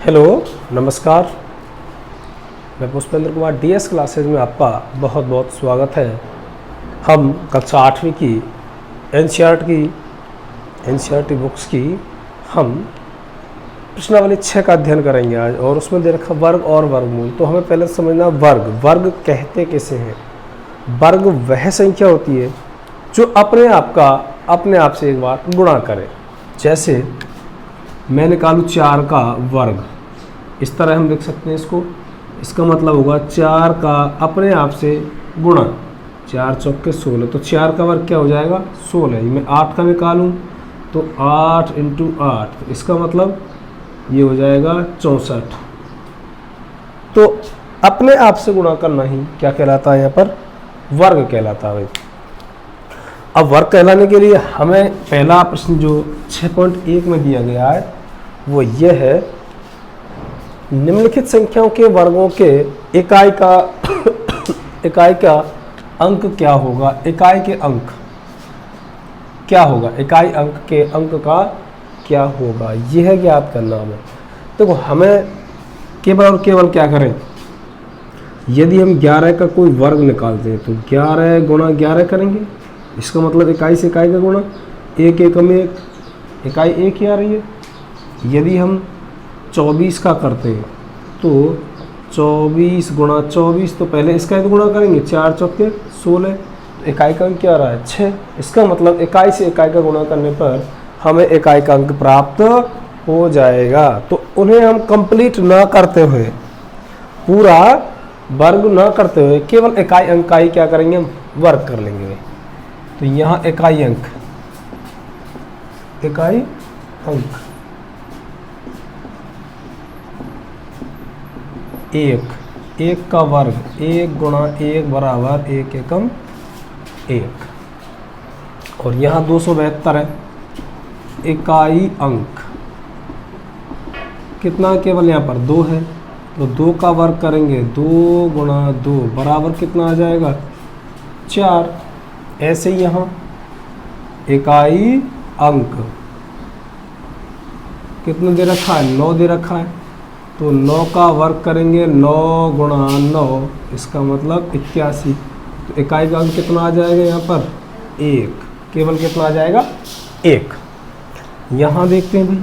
Hello, नमस्कार। मैं Pushpendra Kumar DS classes में आपका बहुत बहुत स्वागत है। हम कक्षा 8वीं की एनसीईआरटी बुक्स की हम प्रश्नावली 6 का अध्ययन करेंगे आज, और उसमें दे रखा वर्ग और वर्गमूल। तो हमें पहले समझना वर्ग कहते किसे हैं। वर्ग वह संख्या होती है जो अपने आप से एक बार गुणा करे। जैसे मैं निकालूँ 4 का वर्ग, इस तरह हम लिख सकते हैं इसको। इसका मतलब होगा 4 का अपने आप से गुणा, 4 चौके 16, तो 4 का वर्ग क्या हो जाएगा 16। मैं 8 का निकालूँ तो 8 × 8, तो इसका मतलब ये हो जाएगा 64। तो अपने आप से गुणा करना ही क्या कहलाता है, यहाँ पर वर्ग कहलाता है। अब वर्ग कहलाने के लिए हमें पहला प्रश्न जो 6.1 में दिया गया है वो ये है, निम्नलिखित संख्याओं के वर्गों के इकाई का अंक क्या होगा। इकाई के अंक क्या होगा, इकाई अंक के अंक का क्या होगा, यह है ज्ञात करना हमें। देखो हमें केवल और केवल क्या करें, यदि हम 11 का कोई वर्ग निकालते हैं तो 11 गुणा 11 करेंगे। इसका मतलब इकाई से इकाई का गुणा, 1 एकम 1, इकाई 1 ही आ रही है। यदि हम 24 का करते हैं तो 24 गुणा 24, तो पहले इसका ही गुणा करेंगे, 4 चौके 16, तो इकाई का अंक क्या आ रहा है 6। इसका मतलब इकाई से इकाई का गुणा करने पर हमें इकाई का अंक प्राप्त हो जाएगा। तो उन्हें हम कंप्लीट ना करते हुए, पूरा वर्ग ना करते हुए, केवल इकाई अंक का ही क्या करेंगे, हम वर्ग कर लेंगे। तो यहाँ इकाई अंक 1 का वर्ग, 1 गुणा 1 बराबर 1 एकम 1, और यहाँ 272 है। इकाई अंक कितना, केवल यहाँ पर 2 है, तो 2 का वर्ग करेंगे, 2 गुणा 2 बराबर कितना आ जाएगा 4। ऐसे ही यहाँ इकाई अंक कितना दे रखा है, 9 दे रखा है, तो 9 का वर्ग करेंगे, 9 गुणा 9, इसका मतलब 81। तो इकाई का अंक कितना आ जाएगा यहाँ पर 1, केवल कितना आ जाएगा 1। यहाँ देखते हैं भाई,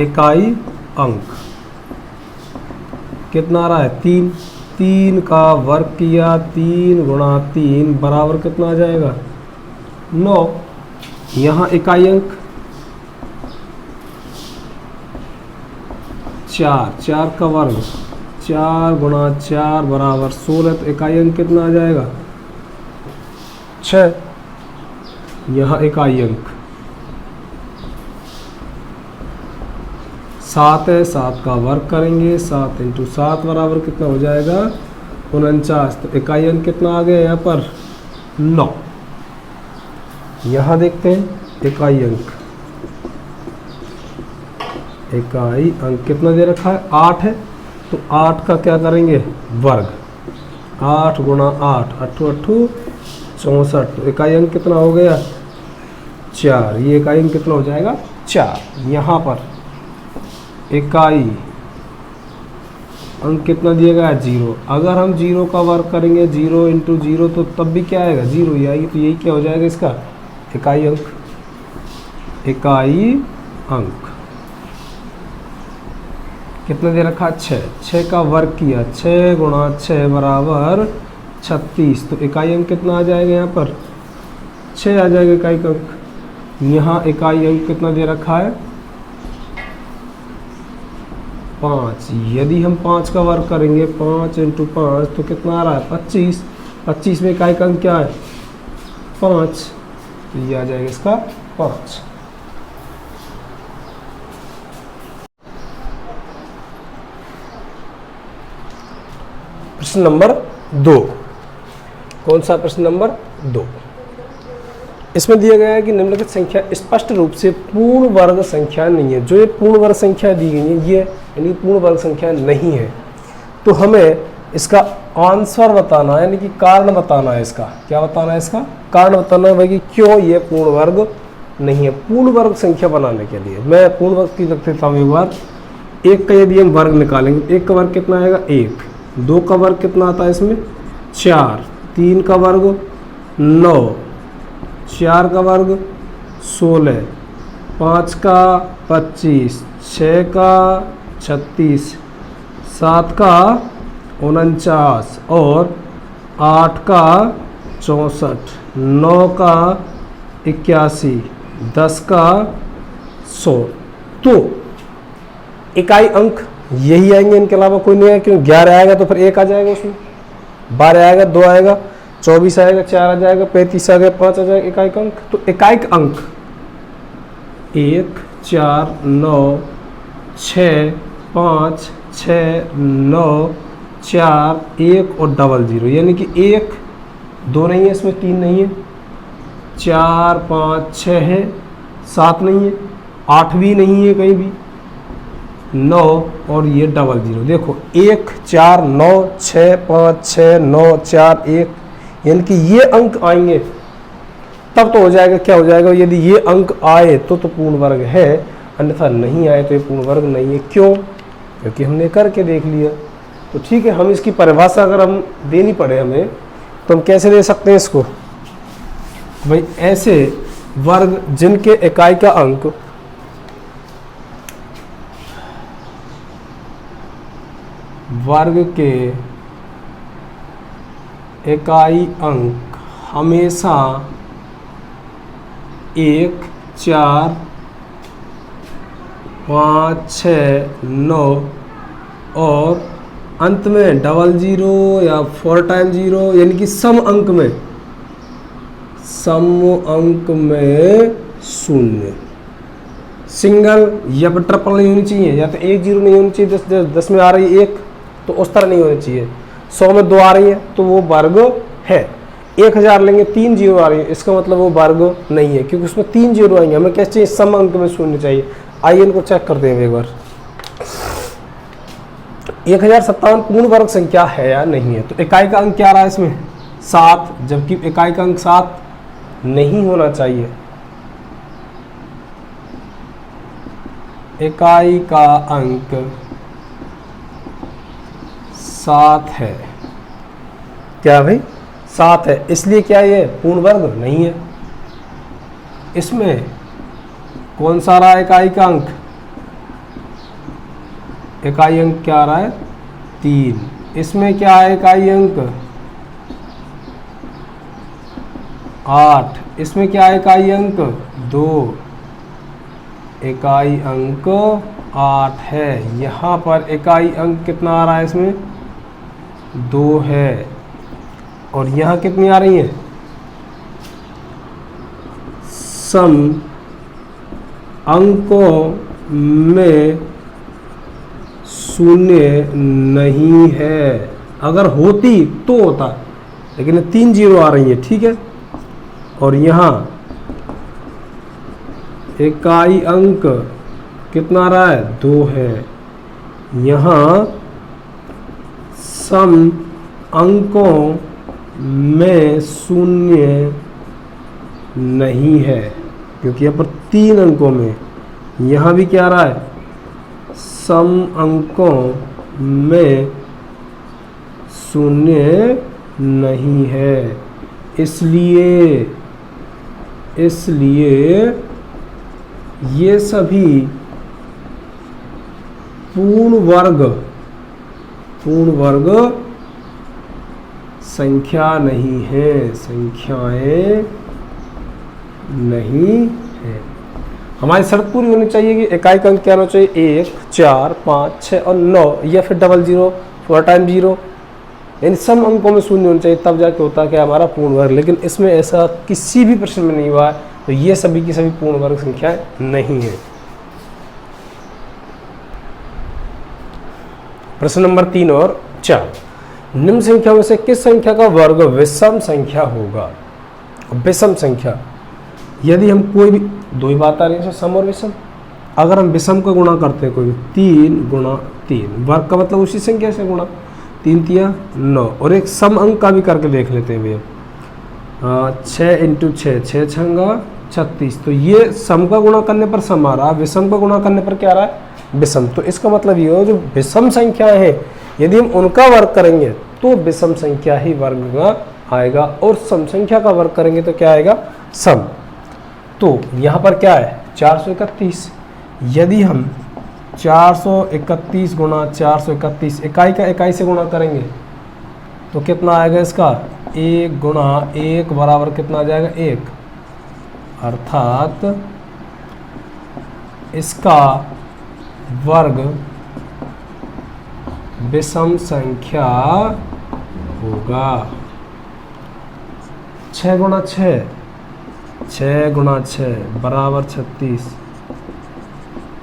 इकाई अंक कितना आ रहा है 3, 3 का वर्ग किया, 3 गुणा 3 बराबर कितना आ जाएगा 9। यहाँ इकाई अंक 4 का वर्ग, 4 गुणा 4 बराबर 16, तो इकाई अंक कितना आ जाएगा 6। यहाँ इकाई अंक 7 है, 7 का वर्ग करेंगे, 7 × 7 बराबर कितना हो जाएगा 49, तो इकाई अंक कितना आ गया यहाँ पर 9। यहाँ देखते हैं इकाई अंक कितना दे रखा है 8 है, तो 8 का क्या करेंगे वर्ग, 8 गुणा 8, 8 8 64, तो इकाई अंक कितना हो गया 4। ये इकाई अंक कितना हो जाएगा 4। यहाँ पर इकाई अंक कितना दिया गया है 0। अगर हम 0 का वर्ग करेंगे, 0 × 0, तो तब भी क्या आएगा 0 ही आएगी। तो यही क्या हो जाएगा इसका इकाई अंक कितना दे रखा 6 का वर्ग किया, 6 गुणा 6 बराबर 36, तो इकाई अंक कितना आ जाएगा यहाँ पर 6 आ जाएगा इकाई का अंक। यहाँ इकाई अंक कितना दे रखा है 5। यदि हम 5 का वर्ग करेंगे, 5 × 5, तो कितना आ रहा है 25। 25 में इकाई का अंक क्या है 5, तो ये आ जाएगा इसका 5। प्रश्न नंबर 2, कौन सा प्रश्न नंबर 2? इसमें दिया गया है कि निम्नलिखित संख्या स्पष्ट रूप से पूर्ण वर्ग संख्या नहीं है। जो ये पूर्ण वर्ग संख्या दी गई है, ये यानी पूर्ण वर्ग संख्या नहीं है। तो हमें इसका आंसर बताना है, यानी कि कारण बताना है। इसका क्या बताना है, इसका कारण बताना है भाई कि क्यों ये पूर्ण वर्ग नहीं है। पूर्ण वर्ग संख्या बनाने के लिए मैं पूर्ण वर्ग की लिख देता हूँ एक बार। एक का यदि हम वर्ग निकालेंगे तो एक का वर्ग कितना आएगा 1, 2 का वर्ग कितना आता है इसमें 4, 3 का वर्ग 9, 4 का वर्ग 16, 5 का 25, 6 का 36, 7 का 49 और 8 का 64, 9 का 81, 10 का 100। तो इकाई अंक यही आएंगे, इनके अलावा कोई नहीं आएगा। क्यों 11 आएगा तो फिर 1 आ जाएगा उसमें, 12 आएगा 2 आएगा, 24 आएगा 4 आ जाएगा, 35 आ गया 5 आ जाएगा इकाई अंक। तो इकाई अंक 1, 4, 9, 6, 5, 6, 9, 4, 1 और 00, यानी कि 1, 2 नहीं है इसमें, 3 नहीं है, 4, 5, 6 है, 7 नहीं है, 8 भी नहीं है कहीं भी, 9 और ये 00। देखो 1, 4, 9, 6, 5, 6, 9, 4, 1, यानी कि ये अंक आएंगे तब तो हो जाएगा। क्या हो जाएगा? यदि ये अंक आए तो पूर्ण वर्ग है, अन्यथा नहीं आए तो ये पूर्ण वर्ग नहीं है। क्यों? क्योंकि हमने करके देख लिया। तो ठीक है, हम इसकी परिभाषा अगर हम देनी पड़े हमें तो हम कैसे दे सकते हैं इसको? भाई ऐसे वर्ग जिनके इकाई का अंक वर्ग के इकाई अंक हमेशा 1, 4, 5, 6, 9 और अंत में 00 या 4 टाइम 0, यानी कि सम अंक में 0, सिंगल या फिर ट्रिपल नहीं होनी चाहिए, या तो 1 0 नहीं होनी चाहिए। 10 में आ रही है 1 तो उस तरह नहीं होनी चाहिए। 100 में 2 आ रही है तो वो वर्ग है। 1000 लेंगे 3 0 आ रही है, इसका मतलब वो वर्ग नहीं है, क्योंकि उसमें 3 0 आएंगे। हमें क्या चाहिए? सम अंक में 0 चाहिए। आइए इनको चेक करते हैं एक बार। 1057 पूर्ण वर्ग संख्या है या नहीं है? तो इकाई का अंक क्या आ रहा है इसमें? 7, जबकि इकाई का अंक 7 नहीं होना चाहिए। इकाई का अंक 7 है। क्या भाई? 7 है, इसलिए क्या ये पूर्ण वर्ग नहीं है। इसमें कौन सा रहा इकाई का अंक? इकाई अंक क्या आ रहा है? 3। इसमें क्या है इकाई अंक? 8। इसमें क्या है इकाई अंक? 2। इकाई अंक 8 है। यहाँ पर इकाई अंक कितना आ रहा है इसमें? 2 है। और यहाँ कितनी आ रही है? सम अंकों में 0 नहीं है। अगर होती तो होता, लेकिन 3 0 आ रही है। ठीक है। और यहाँ इकाई अंक कितना आ रहा है? 2 है। यहाँ सम अंकों में 0 नहीं है, क्योंकि यहाँ पर 3 अंकों में, यहाँ भी क्या आ रहा है? सम अंकों में 0 नहीं है। इसलिए ये सभी पूर्ण वर्ग संख्या नहीं है, संख्याएं नहीं है। हमारी शर्त पूरी होनी चाहिए कि इकाई का अंक क्या होना चाहिए? 1, 4, 5, 6 और 9, या फिर 00, 4 टाइम 0, यानी सम अंकों में 0 होना चाहिए। तब जाके होता है क्या? हमारा पूर्ण वर्ग। लेकिन इसमें ऐसा किसी भी प्रश्न में नहीं हुआ है, तो ये सभी की सभी पूर्ण वर्ग संख्याएं नहीं है। प्रश्न नंबर 3 और 4, निम्न संख्या में से किस संख्या का वर्ग विषम संख्या होगा? विषम संख्या, यदि हम कोई भी, दो ही बात आ रही है, सम और विषम। अगर हम विषम का गुणा करते हैं, कोई भी 3 गुणा 3, वर्ग का मतलब उसी संख्या से गुणा, 3 तिया 9। और एक सम अंक का भी करके देख लेते हैं भैया। 6 × 6, 6 छंगा 36। तो ये सम का गुणा करने पर सम आ रहा है, विषम का गुणा करने पर क्या आ रहा है? विषम। तो इसका मतलब ये हो जो विषम संख्या है यदि हम उनका वर्ग करेंगे तो विषम संख्या ही वर्ग में आएगा, और सम संख्या का वर्ग करेंगे तो क्या आएगा, सम। तो यहाँ पर क्या है 431, यदि हम 431 गुणा 431 इकाई का इकाई से गुणा करेंगे तो कितना आएगा इसका, 1 गुणा 1 बराबर कितना आ जाएगा 1, अर्थात इसका वर्ग विषम संख्या होगा। 6 गुणा 6, 6 गुणा 6 बराबर 36,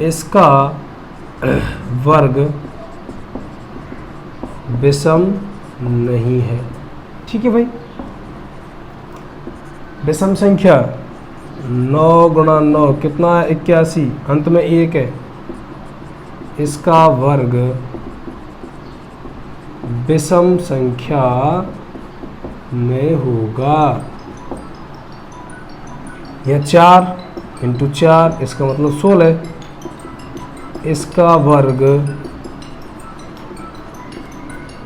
इसका वर्ग विषम नहीं है। ठीक है भाई। विषम संख्या 9 गुणा 9 कितना है 81, अंत में 1 है, इसका वर्ग विषम संख्या में होगा। यह 4 इंटू 4 इसका मतलब 16, इसका वर्ग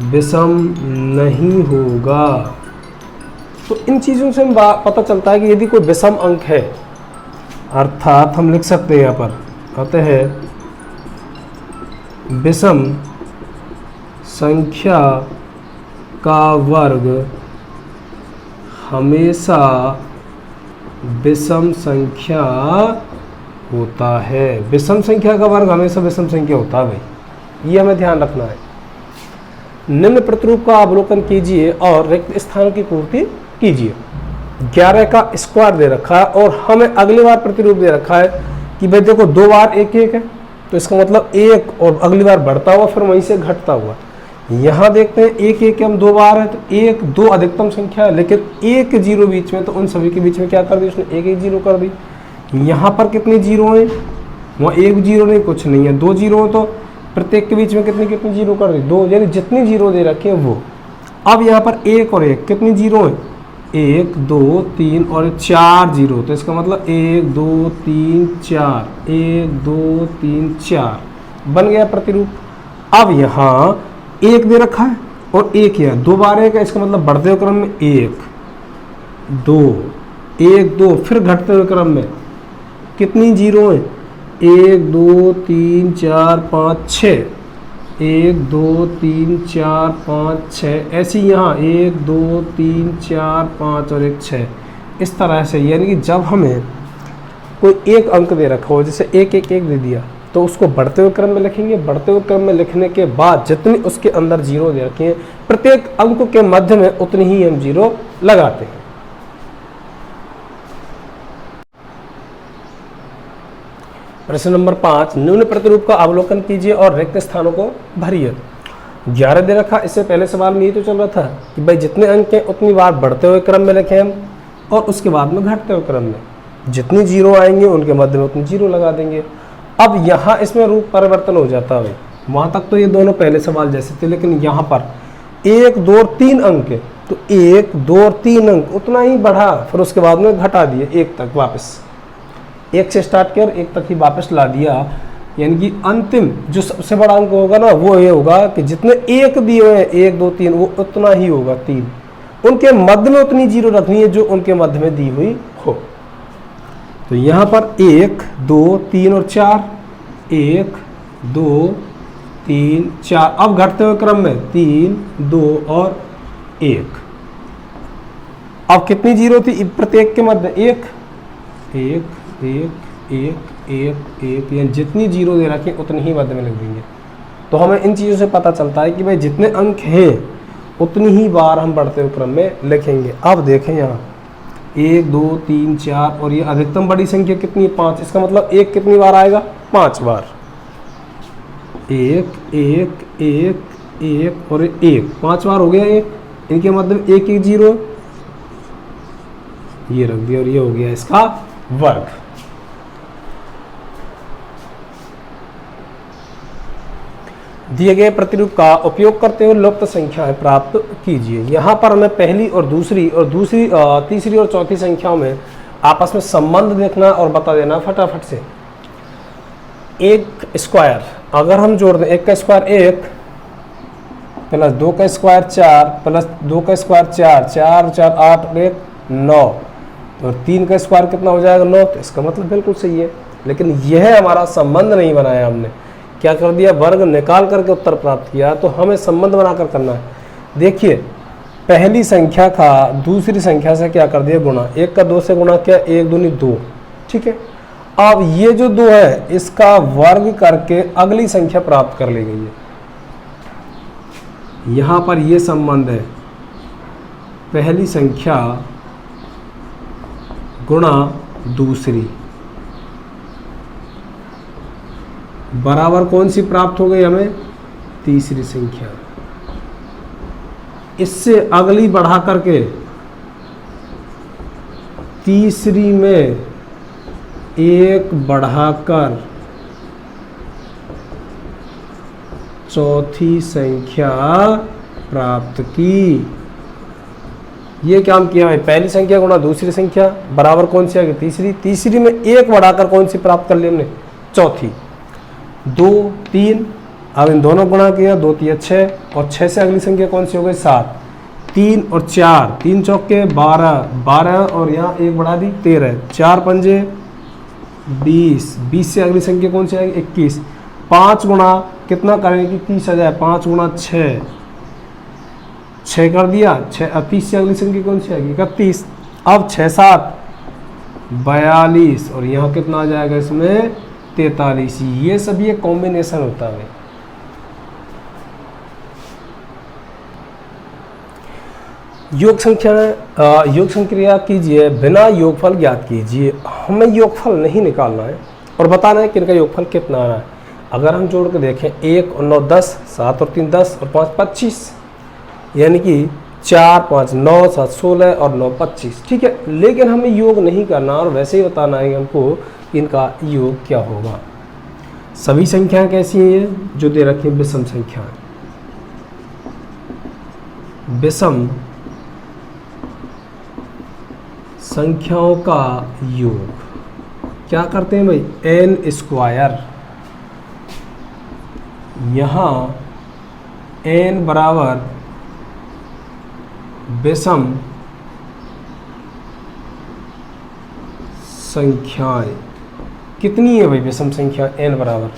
विषम नहीं होगा। तो इन चीज़ों से हम पता चलता है कि यदि कोई विषम अंक है, अर्थात हम लिख सकते हैं यहाँ पर, अतः विषम संख्या का वर्ग हमेशा विषम संख्या होता है। विषम संख्या का वर्ग हमेशा विषम संख्या होता है भाई, ये हमें ध्यान रखना है। निम्न प्रतिरूप का अवलोकन कीजिए और रिक्त स्थानों की पूर्ति कीजिए। 11 का स्क्वायर दे रखा है और हमें अगली बार प्रतिरूप दे रखा है कि भाई देखो 2 बार 1 1 है, तो इसका मतलब 1 और अगली बार बढ़ता हुआ फिर वहीं से घटता हुआ। यहाँ देखते हैं 1 1 हम 2 बार है, तो 1 2 अधिकतम संख्या है, लेकिन 1 0 बीच में, तो उन सभी के बीच में क्या कर दी उसने 1 1 0 कर दी। यहाँ पर कितने जीरो हैं, वहाँ 1 0 नहीं, कुछ नहीं है, 2 0 तो प्रत्येक के बीच में कितनी कितनी जीरो कर दी 2, यानी जितनी जीरो दे रखे हैं वो। अब यहाँ पर 1 और 1 कितनी जीरो है, 1 2 3 और 4 जीरो, तो इसका मतलब 1 2 3 4, 1 2 3 4 बन गया प्रतिरूप। अब यहाँ 1 दे रखा है और 1 यहाँ 2 बार 1 है, इसका मतलब बढ़ते हुए क्रम में 1 2 1 2, फिर घटते हुए क्रम में कितनी जीरो है, 1 2 3 4 5 6, 1 2 3 4 5 6, ऐसी यहाँ 1 2 3 4 5 और 1 6, इस तरह से। यानी कि जब हमें कोई एक अंक दे रखा हो, जैसे 1 1 1 दे दिया, तो उसको बढ़ते हुए क्रम में लिखेंगे। बढ़ते हुए क्रम में लिखने के बाद जितनी उसके अंदर जीरो दे रखे हैं, प्रत्येक अंक के मध्य में उतनी ही हम जीरो लगाते हैं। प्रश्न नंबर 5, निम्न प्रतिरूप का अवलोकन कीजिए और रिक्त स्थानों को भरिए। 11 दे रखा, इससे पहले सवाल में ये तो चल रहा था कि भाई जितने अंक हैं उतनी बार बढ़ते हुए क्रम में लिखें हम, और उसके बाद में घटते हुए क्रम में जितनी जीरो आएंगे उनके मध्य में उतनी जीरो लगा देंगे। अब यहाँ इसमें रूप परिवर्तन हो जाता है। वहाँ तक तो ये दोनों पहले सवाल जैसे थे, लेकिन यहाँ पर 1 2 और 3 अंक है, तो 1 2 और 3 अंक उतना ही बढ़ा, फिर उसके बाद में घटा दिए 1 तक, वापस 1 से स्टार्ट किया और 1 तक ही वापस ला दिया। यानी कि अंतिम जो सबसे बड़ा अंक होगा ना, वो ये होगा कि जितने 1 दिए हुए हैं 1 2 3, वो उतना ही होगा 3, उनके मध्य में उतनी जीरो रखनी है जो उनके मध्य में दी हुई हो। तो यहाँ पर 1 2 3 और 4, 1 2 3 4, अब घटते हुए क्रम में 3 2 और 1। अब कितनी जीरो थी प्रत्येक के मध्य, 1 1 1 1 1 1, यानी जितनी जीरो दे रखी उतनी ही मध्य में लिख देंगे। तो हमें इन चीज़ों से पता चलता है कि भाई जितने अंक हैं उतनी ही बार हम बढ़ते हुए क्रम में लिखेंगे। अब देखें यहाँ 1 2 3 4, और ये अधिकतम बड़ी संख्या कितनी है 5, इसका मतलब 1 कितनी बार आएगा 5 बार, 1 1 1 1 और 1, 5 बार हो गया 1, इनके मध्य में 1 1 जीरो ये रख दिया, और ये हो गया इसका वर्ग। दिए गए प्रतिरूप का उपयोग करते हुए लुप्त संख्याएं प्राप्त कीजिए। यहाँ पर हमें पहली और दूसरी तीसरी और चौथी संख्याओं में आपस में संबंध देखना और बता देना फटाफट से। एक स्क्वायर अगर हम जोड़ दें, एक का स्क्वायर एक प्लस दो का स्क्वायर चार प्लस दो का स्क्वायर चार, चार चार आठ और एक नौ, और तीन का स्क्वायर कितना हो जाएगा 9। तो इसका मतलब बिल्कुल सही है, लेकिन यह हमारा संबंध नहीं बनाया हमने। क्या कर दिया, वर्ग निकाल करके उत्तर प्राप्त किया। तो हमें संबंध बनाकर करना है। देखिए पहली संख्या का दूसरी संख्या से क्या कर दिया, गुणा। एक का दो से गुणा किया, एक दूनी दो, ठीक है। अब ये जो दो है इसका वर्ग करके अगली संख्या प्राप्त कर ली गई है। यहां पर ये संबंध है, पहली संख्या गुणा दूसरी बराबर कौन सी प्राप्त हो गई हमें, तीसरी संख्या। इससे अगली बढ़ा करके तीसरी में एक बढ़ाकर चौथी संख्या प्राप्त की। ये काम किया भाई, पहली संख्या गुणा दूसरी संख्या बराबर कौन सी आ गई, तीसरी। तीसरी में एक बढ़ाकर कौन सी प्राप्त कर ली हमने, चौथी। दो तीन, अब इन दोनों गुणा किया, दो तिया छः, और छः से अगली संख्या कौन सी हो गई, सात। तीन और चार, तीन चौके 12, 12 और यहाँ एक बढ़ा दी 13, चार पंजे 20, 20 से अगली संख्या कौन सी आएगी, 21। पाँच गुणा कितना करेंगे, 30 आ जाए, 5 गुणा 6, 6 कर दिया, 6। 30 से अगली संख्या कौन सी आएगी, 31। अब 6 7 42, और यहाँ कितना आ जाएगा इसमें 43। ये सभी एक कॉम्बिनेशन होता है। योग संक्रिया कीजिए, बिना योगफल ज्ञात कीजिए। हमें योगफल नहीं निकालना है और बताना है कि इनका योगफल कितना आ रहा है। अगर हम जोड़ के देखें, 1 और 9 10, 7 और 3 10 और 5 25, यानी कि 4 5 9 7 16 और 9 25, ठीक है। लेकिन हमें योग नहीं करना और वैसे ही बताना है हमको कि इनका योग क्या होगा। सभी संख्याएं कैसी हैं, जो दे रखी हैं विषम संख्याएं। विषम संख्याओं का योग क्या करते हैं भाई, n स्क्वायर। यहाँ n बराबर विषम संख्याएं कितनी है भाई, विषम संख्या n बराबर।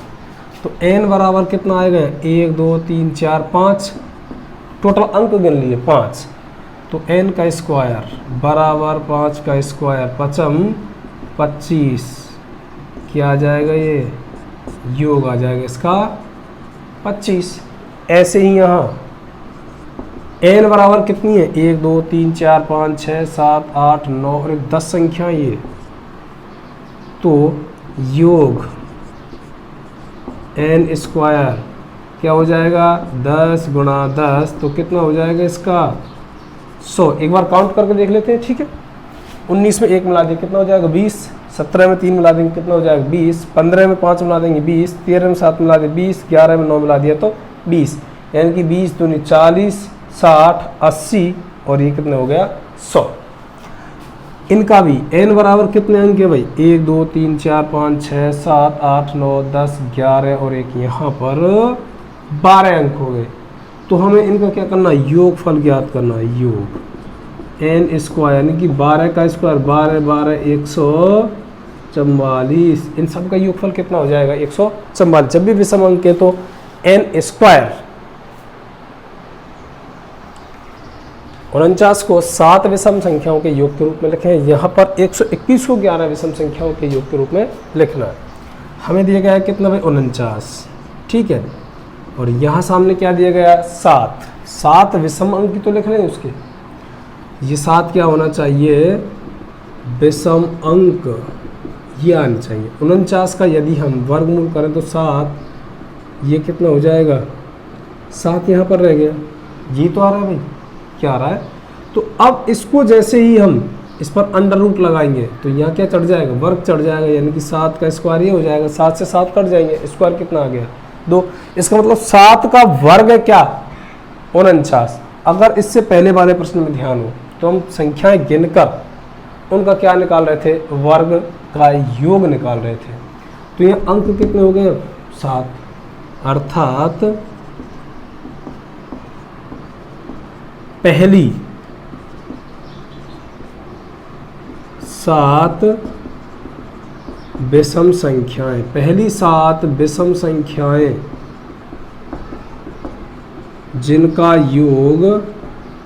तो n बराबर कितना आएगा, 1 2 3 4 5, टोटल अंक गिन लिए 5। तो n का स्क्वायर बराबर 5 का स्क्वायर, पचम 25। क्या आ जाएगा, ये योग आ जाएगा इसका 25। ऐसे ही यहाँ n बराबर कितनी है, 1 2 3 4 5 6 7 8 9 और 10 संख्या ये। तो योग n स्क्वायर क्या हो जाएगा, 10 गुणा 10, तो कितना हो जाएगा इसका 100। एक बार काउंट करके देख लेते हैं, ठीक है। 19 में 1 मिला देंगे कितना हो जाएगा 20, 17 में 3 मिला देंगे कितना हो जाएगा 20, 15 में 5 मिला देंगे 20, 13 में 7 मिला देंगे 20, 11 में 9 मिला दिया तो 20, यानी कि 20 दूनी 40, 60, 80 और ये कितने हो गया 100। इनका भी n बराबर कितने अंक है भाई, 1 2 3 4 5 6 7 8 9 10 11 और एक यहाँ पर 12 अंक हो गए। तो हमें इनका क्या करना है, योगफल ज्ञात करना है। योग n स्क्वायर यानी कि 12 का स्क्वायर, 12 12 144, इन सब का योगफल कितना हो जाएगा 144। जब भी विषम अंक है तो n स्क्वायर 49 को 7 विषम संख्याओं के योग के रूप में लिखें। यहाँ पर 121 को 11 विषम संख्याओं के योग के रूप में लिखना है। हमें दिया गया है कितना भाई 49, ठीक है। और यहाँ सामने क्या दिया गया 7, 7 विषम अंक की तो लिख रहे हैं उसके। ये 7 क्या होना चाहिए, विषम अंक ये आना चाहिए। 49 का यदि हम वर्गमूल करें तो 7, ये कितना हो जाएगा 7 यहाँ पर रह गया, ये तो आ रहा है भाई, क्या आ रहा है। तो अब इसको जैसे ही हम इस पर अंडर रूट लगाएंगे तो यहाँ क्या चढ़ जाएगा, वर्ग चढ़ जाएगा, यानी कि 7 का स्क्वायर ये हो जाएगा। 7 से 7 कट जाएंगे, स्क्वायर कितना आ गया 2। इसका मतलब 7 का वर्ग है क्या 49। अगर इससे पहले वाले प्रश्न में ध्यान हो तो हम संख्याएं गिनकर उनका क्या निकाल रहे थे, वर्ग का योग निकाल रहे थे। तो ये अंक कितने हो गए? 7, अर्थात पहली 7 विषम संख्याएं, पहली 7 विषम संख्याएं जिनका योग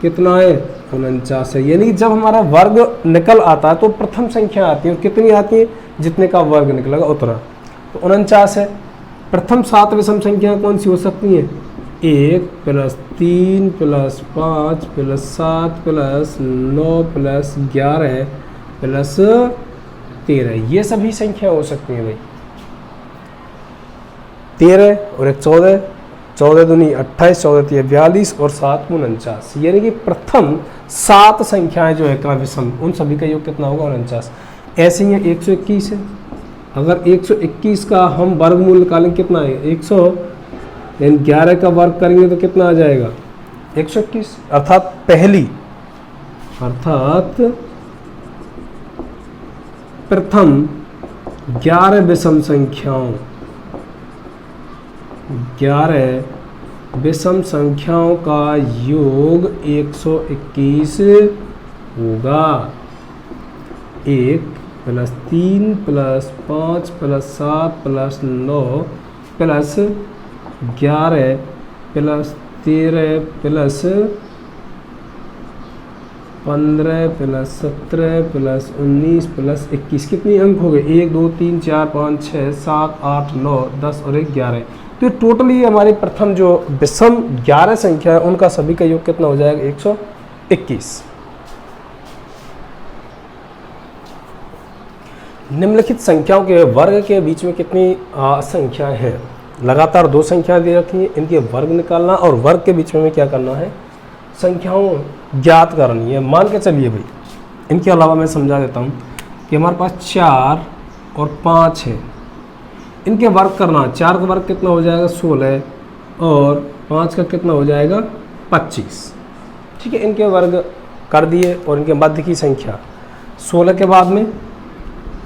कितना है? 49 है। यानी जब हमारा वर्ग निकल आता है तो प्रथम संख्या आती है, और कितनी आती है? जितने का वर्ग निकलेगा उतना। तो 49 है। प्रथम 7 विषम संख्या कौन सी हो सकती है? 1 + 3 + 5 + 7 + 9 + 11 + 13, ये सभी संख्या हो सकती हैं भाई। 13 और 1 14, 14 दूनी 28, 14 तिया 42 और 7 49। यानी कि प्रथम 7 संख्याएं जो है का विषम, उन सभी का योग कितना होगा? 49। ऐसे ही 121 है। अगर 121 का हम वर्गमूल निकालें कितना है? 111 का वर्ग करेंगे तो कितना आ जाएगा? 121। अर्थात प्रथम 11 विषम संख्याओं, 11 विषम संख्याओं का योग 121 होगा। 1 + 3 + 5 + 7 + 9 + 11 + 13 + 15 + 17 + 19 + 21, कितने अंक हो गए? 1 2 3 4 5 6 7 8 9 10 और 1 11। तो टोटली हमारी प्रथम जो विषम 11 संख्या है उनका सभी का योग कितना हो जाएगा? 121। निम्नलिखित संख्याओं के वर्ग के बीच में कितनी संख्याएं हैं? लगातार 2 संख्याएं दे रखी हैं, इनके वर्ग निकालना और वर्ग के बीच में क्या करना है? संख्याओं ज्ञात करनी है। मान के चलिए भाई, इनके अलावा मैं समझा देता हूँ कि हमारे पास 4 और 5 है, इनके वर्ग करना। 4 का वर्ग कितना हो जाएगा? 16 और 5 का कितना हो जाएगा? 25। ठीक है, इनके वर्ग कर दिए और इनके मध्य की संख्या 16 के बाद में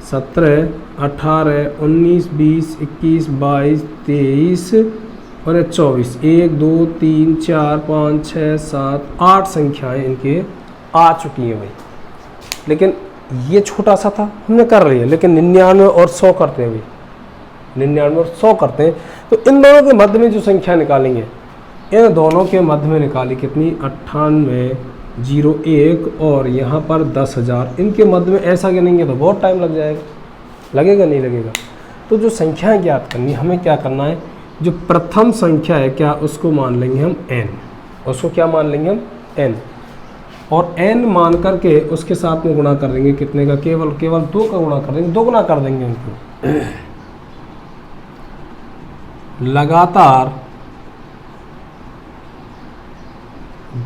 17 18 19 20 21 22 23 और 24। 1 2 3 4 5 6 7 8 संख्याएं इनके आ चुकी हैं भाई। लेकिन ये छोटा सा था, हमने कर लिया, लेकिन 99 और 100 करते हैं भाई। 99 और 100 करते हैं तो इन दोनों के मध्य में जो संख्या निकालेंगे, इन दोनों के मध्य में निकाली कितनी? 98 01 और यहाँ पर 10,000। इनके मध्य में ऐसा गिनेंगे तो बहुत टाइम लग जाएगा। लगेगा नहीं लगेगा? तो जो संख्याएं ज्ञात करनी, हमें क्या करना है? जो प्रथम संख्या है क्या, उसको मान लेंगे हम n। उसको क्या मान लेंगे हम? n। और n मान करके उसके साथ में गुणा कर देंगे कितने का? केवल 2 का गुणा कर देंगे, 2 गुना कर देंगे उनको। लगातार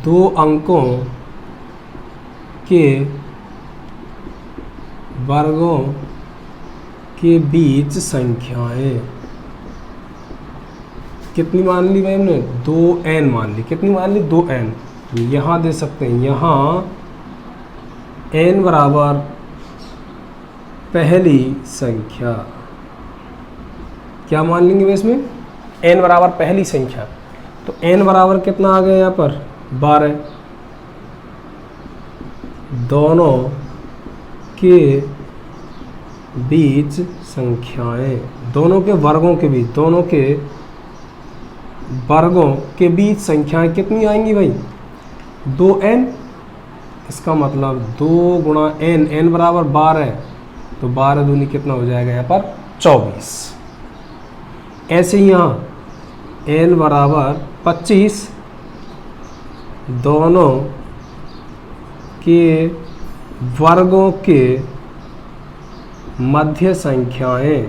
2 अंकों के वर्गों के बीच संख्याएं कितनी मान ली भाई हमने? 2n मान ली। कितनी मान ली? 2n। तो यहाँ दे सकते हैं, यहाँ n बराबर पहली संख्या, क्या मान लेंगे इसमें? n बराबर पहली संख्या। तो n बराबर कितना आ गया यहाँ पर? 12। दोनों के बीच संख्याएं, दोनों के वर्गों के बीच, दोनों के वर्गों के बीच संख्याएं कितनी आएंगी भाई? 2n। इसका मतलब 2 गुणा n, n बराबर 12, तो 12 दूनी कितना हो जाएगा यहाँ पर? 24। ऐसे ही यहाँ n बराबर 25, दोनों के वर्गों के मध्य संख्याएं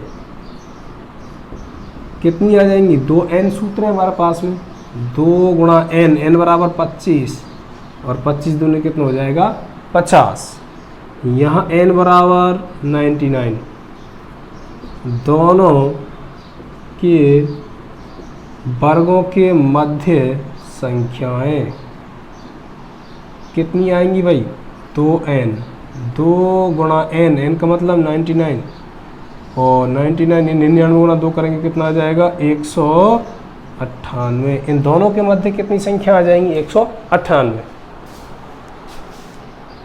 कितनी आ जाएंगी? 2n सूत्र है हमारे पास में। 2 गुणा n, n बराबर 25 और 25 दूनी कितना हो जाएगा? 50। यहाँ n बराबर 99। दोनों के वर्गों के मध्य संख्याएं कितनी आएंगी भाई? 2n। 2 गुणा n, n का मतलब 99 और 99 99 गुना 2 करेंगे कितना आ जाएगा 198। इन दोनों के मध्य कितनी संख्या आ जाएंगी 198।